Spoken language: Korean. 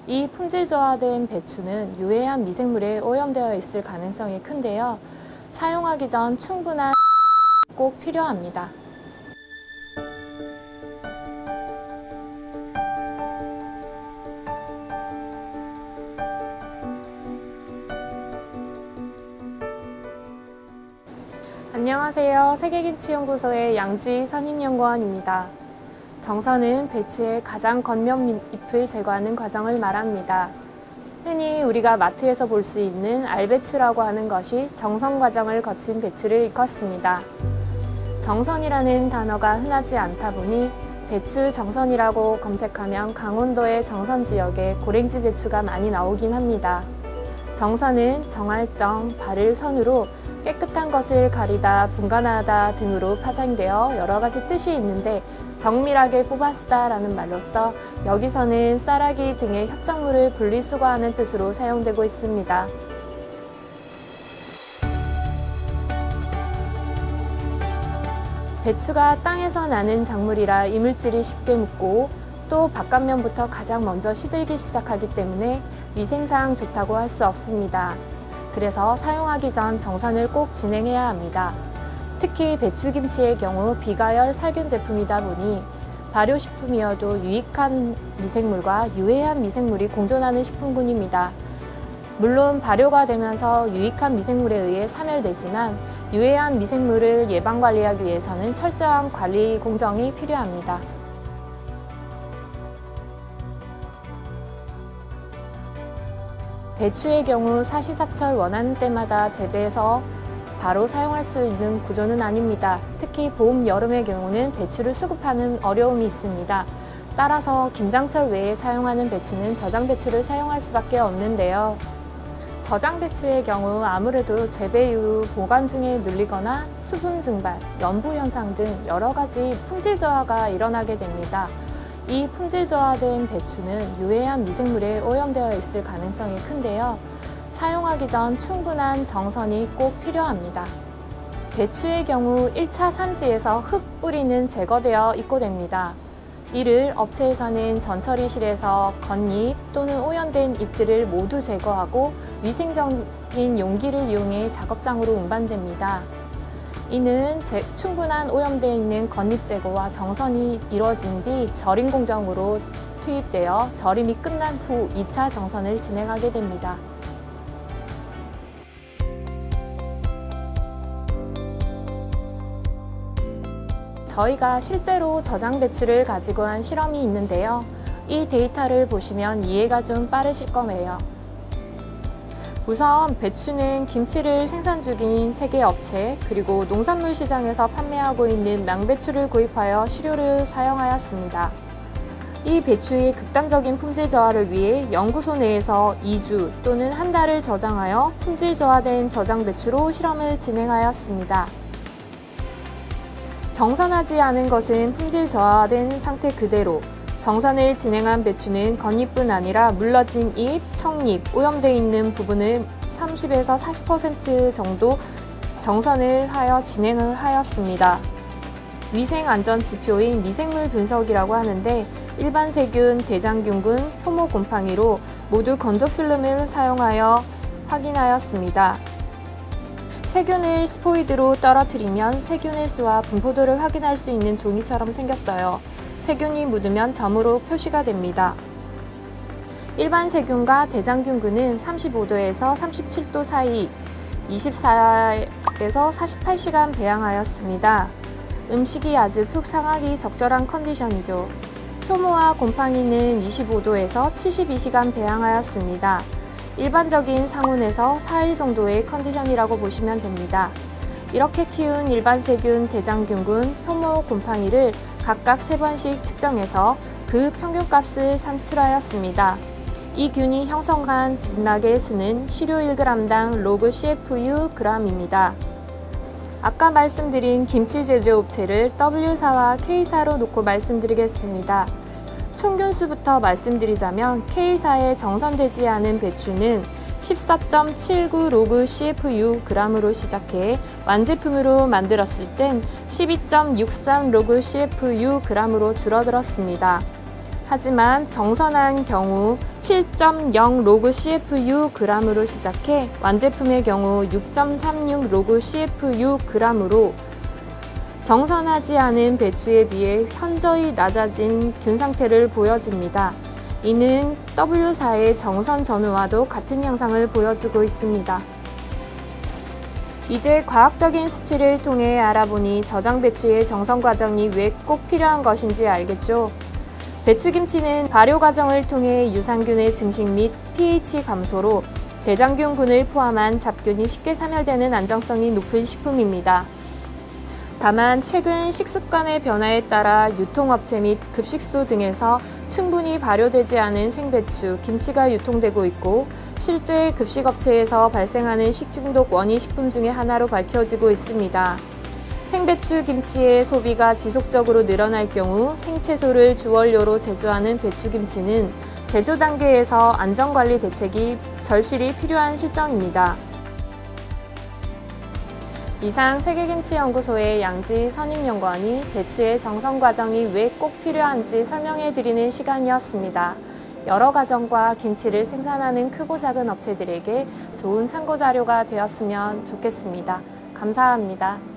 이 품질 저하된 배추는 유해한 미생물에 오염되어 있을 가능성이 큰데요. 사용하기 전 충분한 꼭 필요합니다. 안녕하세요. 세계김치연구소의 양지 선임연구원입니다. 정선은 배추의 가장 겉면 잎을 제거하는 과정을 말합니다. 흔히 우리가 마트에서 볼 수 있는 알배추라고 하는 것이 정선 과정을 거친 배추를 일컫습니다. 정선이라는 단어가 흔하지 않다 보니 배추 정선이라고 검색하면 강원도의 정선 지역에 고랭지 배추가 많이 나오긴 합니다. 정선은 정할정, 바를 선으로 깨끗한 것을 가리다, 분간하다 등으로 파생되어 여러 가지 뜻이 있는데 정밀하게 뽑아쓰다라는 말로써 여기서는 쌀아기 등의 협작물을 분리수거하는 뜻으로 사용되고 있습니다. 배추가 땅에서 나는 작물이라 이물질이 쉽게 묻고 또 바깥면부터 가장 먼저 시들기 시작하기 때문에 위생상 좋다고 할 수 없습니다. 그래서 사용하기 전 정선을 꼭 진행해야 합니다. 특히 배추김치의 경우 비가열 살균 제품이다 보니 발효식품이어도 유익한 미생물과 유해한 미생물이 공존하는 식품군입니다. 물론 발효가 되면서 유익한 미생물에 의해 사멸되지만 유해한 미생물을 예방관리하기 위해서는 철저한 관리 공정이 필요합니다. 배추의 경우 사시사철 원하는 때마다 재배해서 바로 사용할 수 있는 구조는 아닙니다. 특히 봄, 여름의 경우는 배추를 수급하는 어려움이 있습니다. 따라서 김장철 외에 사용하는 배추는 저장배추를 사용할 수밖에 없는데요. 저장배추의 경우 아무래도 재배 이후 보관 중에 눌리거나 수분 증발, 연부 현상 등 여러 가지 품질 저하가 일어나게 됩니다. 이 품질 저하된 배추는 유해한 미생물에 오염되어 있을 가능성이 큰데요. 사용하기 전 충분한 정선이 꼭 필요합니다. 배추의 경우 1차 산지에서 흙 뿌리는 제거되어 입고됩니다. 이를 업체에서는 전처리실에서 겉잎 또는 오염된 잎들을 모두 제거하고 위생적인 용기를 이용해 작업장으로 운반됩니다. 이는 충분한 오염되어 있는 겉잎 제거와 정선이 이루어진 뒤 절임 공정으로 투입되어 절임이 끝난 후 2차 정선을 진행하게 됩니다. 저희가 실제로 저장 배추를 가지고 한 실험이 있는데요. 이 데이터를 보시면 이해가 좀 빠르실 거예요. 우선 배추는 김치를 생산 중인 세계 업체 그리고 농산물 시장에서 판매하고 있는 망배추를 구입하여 시료를 사용하였습니다. 이 배추의 극단적인 품질 저하를 위해 연구소 내에서 2주 또는 한 달을 저장하여 품질 저하된 저장 배추로 실험을 진행하였습니다. 정선하지 않은 것은 품질 저하된 상태 그대로, 정선을 진행한 배추는 겉잎뿐 아니라 물러진 잎, 청잎, 오염되어 있는 부분을 30에서 40% 정도 정선을 하여 진행을 하였습니다. 위생안전 지표인 미생물 분석이라고 하는데 일반 세균, 대장균군, 효모곰팡이로 모두 건조 필름을 사용하여 확인하였습니다. 세균을 스포이드로 떨어뜨리면 세균의 수와 분포도를 확인할 수 있는 종이처럼 생겼어요. 세균이 묻으면 점으로 표시가 됩니다. 일반 세균과 대장균군은 35도에서 37도 사이 24에서 48시간 배양하였습니다. 음식이 아주 푹 상하기 적절한 컨디션이죠. 효모와 곰팡이는 25도에서 72시간 배양하였습니다. 일반적인 상온에서 4일 정도의 컨디션이라고 보시면 됩니다. 이렇게 키운 일반 세균, 대장균군, 효모, 곰팡이를 각각 3번씩 측정해서 그 평균값을 산출하였습니다. 이 균이 형성한 직락의 수는 시료 1g당 로그 CFU g입니다. 아까 말씀드린 김치 제조업체를 W사와 K사로 놓고 말씀드리겠습니다. 총균수부터 말씀드리자면 K사에 정선되지 않은 배추는 14.79 로그 CFU g으로 시작해 완제품으로 만들었을 땐 12.63 로그 CFU g으로 줄어들었습니다. 하지만 정선한 경우 7.0 로그 CFU g으로 시작해 완제품의 경우 6.36 로그 CFU g으로 정선하지 않은 배추에 비해 현저히 낮아진 균 상태를 보여줍니다. 이는 W4의 정선 전후와도 같은 양상을 보여주고 있습니다. 이제 과학적인 수치를 통해 알아보니 저장 배추의 정선 과정이 왜 꼭 필요한 것인지 알겠죠? 배추김치는 발효 과정을 통해 유산균의 증식 및 pH 감소로 대장균군을 포함한 잡균이 쉽게 사멸되는 안정성이 높은 식품입니다. 다만 최근 식습관의 변화에 따라 유통업체 및 급식소 등에서 충분히 발효되지 않은 생배추, 김치가 유통되고 있고 실제 급식업체에서 발생하는 식중독 원인 식품 중의 하나로 밝혀지고 있습니다. 생배추 김치의 소비가 지속적으로 늘어날 경우 생채소를 주원료로 제조하는 배추김치는 제조 단계에서 안전관리 대책이 절실히 필요한 실정입니다. 이상 세계김치연구소의 양지 선임연구원이 배추의 정선 과정이 왜 꼭 필요한지 설명해드리는 시간이었습니다. 여러 가정과 김치를 생산하는 크고 작은 업체들에게 좋은 참고 자료가 되었으면 좋겠습니다. 감사합니다.